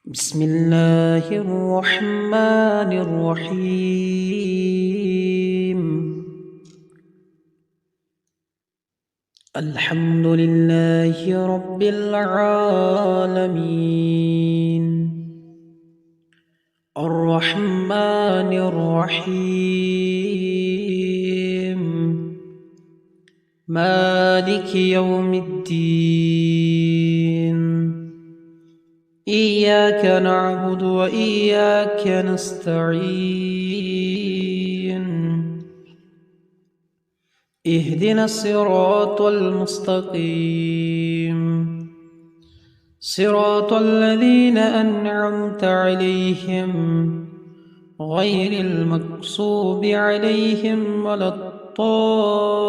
بسم الله الرحمن الرحيم. الحمد لله رب العالمين، الرحمن الرحيم، مالك يوم الدين. إياك نعبد وإياك نستعين. اهدنا الصراط المستقيم، صراط الذين أنعمت عليهم غير المغضوب عليهم ولا الضالين.